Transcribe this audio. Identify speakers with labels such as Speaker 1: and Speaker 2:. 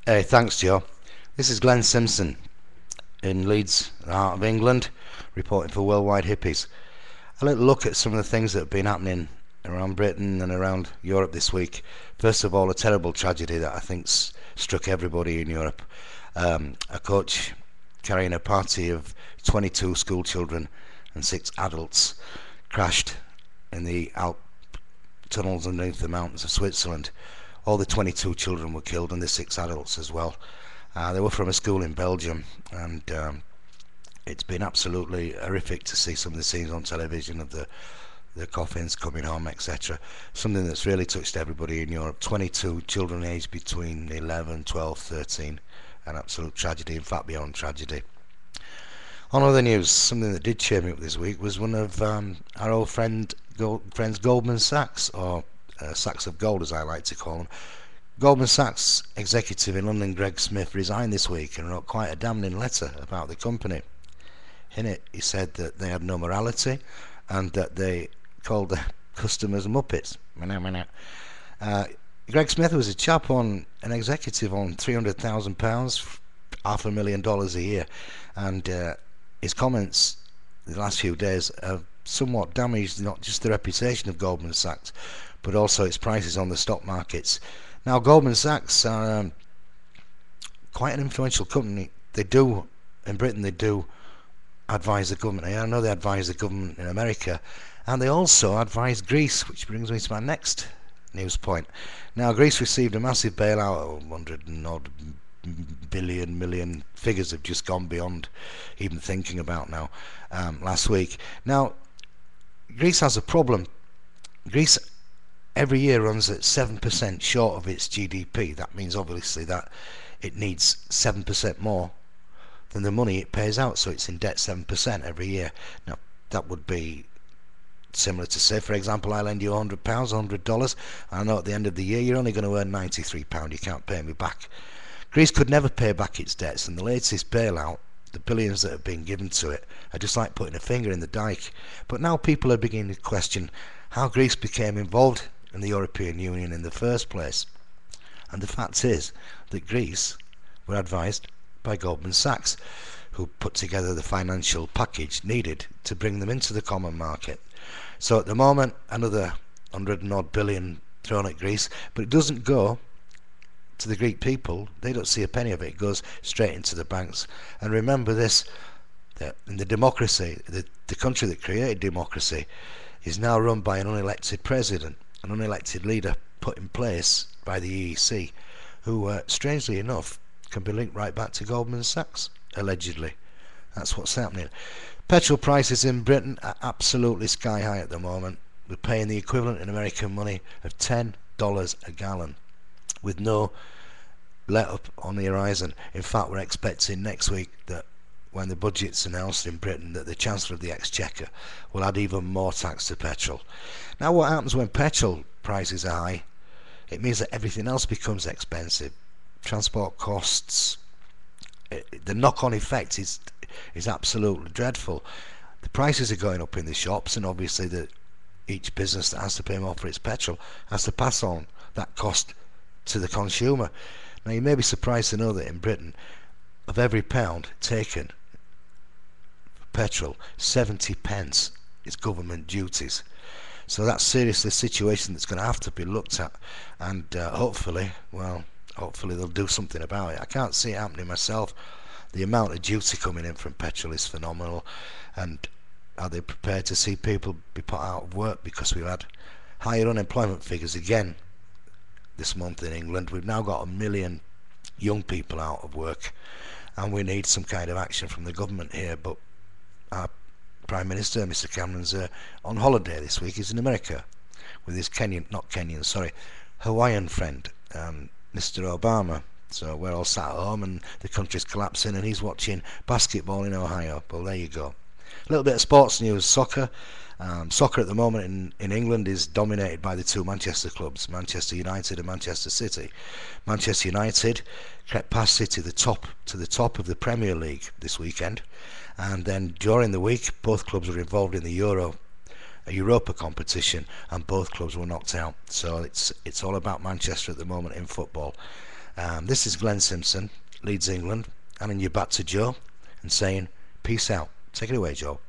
Speaker 1: Hey, thanks, Joe. This is Glenn Simpson in Leeds, the heart of England, reporting for Worldwide Hippies. A little look at some of the things that have been happening around Britain and around Europe this week. First of all, a terrible tragedy that I think's struck everybody in Europe. A coach carrying a party of 22 school children and 6 adults crashed in the Alp tunnels underneath the mountains of Switzerland. All the 22 children were killed and the 6 adults as well. They were from a school in Belgium, and it's been absolutely horrific to see some of the scenes on television of the coffins coming home, etc. Something that's really touched everybody in Europe. 22 children aged between 11, 12, 13. An absolute tragedy, in fact beyond tragedy. On other news, something that did cheer me up this week was one of our old friends Goldman Sachs, or Sachs of Gold as I like to call them. Goldman Sachs executive in London, Greg Smith, resigned this week and wrote quite a damning letter about the company. In it he said that they had no morality and that they called their customers muppets. Greg Smith was a chap on an executive on £300,000, $500,000 a year, and his comments the last few days have somewhat damaged not just the reputation of Goldman Sachs but also its prices on the stock markets. Now, Goldman Sachs are quite an influential company. They do, in Britain, they do advise the government. I know they advise the government in America, and they also advise Greece, which brings me to my next news point. Now, Greece received a massive bailout of 100 and odd million. Figures have just gone beyond even thinking about now. Last week. Now, Greece has a problem. Greece every year runs at 7% short of its GDP. That means obviously that it needs 7% more than the money it pays out, so it's in debt 7% every year. Now, that would be similar to, say, for example, I lend you £100, $100. I know at the end of the year you're only going to earn £93. You can't pay me back. Greece could never pay back its debts, and the latest bailout, the billions that have been given to it, are just like putting a finger in the dike. But now people are beginning to question how Greece became involved in the European Union in the first place. And the fact is that Greece were advised by Goldman Sachs, who put together the financial package needed to bring them into the common market. So at the moment, another 100 and odd billion thrown at Greece, but it doesn't go to the Greek people. They don't see a penny of it. It goes straight into the banks. And remember this, that in the democracy, the country that created democracy is now run by an unelected president, an unelected leader put in place by the EEC, who strangely enough can be linked right back to Goldman Sachs, allegedly. That's what's happening. Petrol prices in Britain are absolutely sky high at the moment. We're paying the equivalent in American money of $10 a gallon, with no let up on the horizon. In fact, we're expecting next week that when the budget's announced in Britain, that the Chancellor of the Exchequer will add even more tax to petrol. Now, what happens when petrol prices are high? It means that everything else becomes expensive. Transport costs, the knock-on effect is absolutely dreadful. The prices are going up in the shops, and obviously each business that has to pay more for its petrol has to pass on that cost to the consumer. Now, you may be surprised to know that in Britain, of every pound taken for petrol, 70 pence is government duties. So that's seriously a situation that's going to have to be looked at, and hopefully they'll do something about it. I can't see it happening myself. The amount of duty coming in from petrol is phenomenal, and are they prepared to see people be put out of work because we've had higher unemployment figures again this month in England? We've now got 1 million young people out of work, and we need some kind of action from the government here. But our Prime Minister, Mr. Cameron's on holiday this week. He's in America with his Hawaiian friend, Mr. Obama. So we're all sat at home and the country's collapsing, and he's watching basketball in Ohio. Well, there you go. A little bit of sports news. Soccer. Soccer at the moment in England is dominated by the two Manchester clubs, Manchester United and Manchester City. Manchester United crept past City to the top of the Premier League this weekend, and then during the week both clubs were involved in the Europa competition, and both clubs were knocked out. So it's all about Manchester at the moment in football. This is Glenn Simpson, Leeds, England, and then you're back to Joe and saying peace out. Take it away, Joe.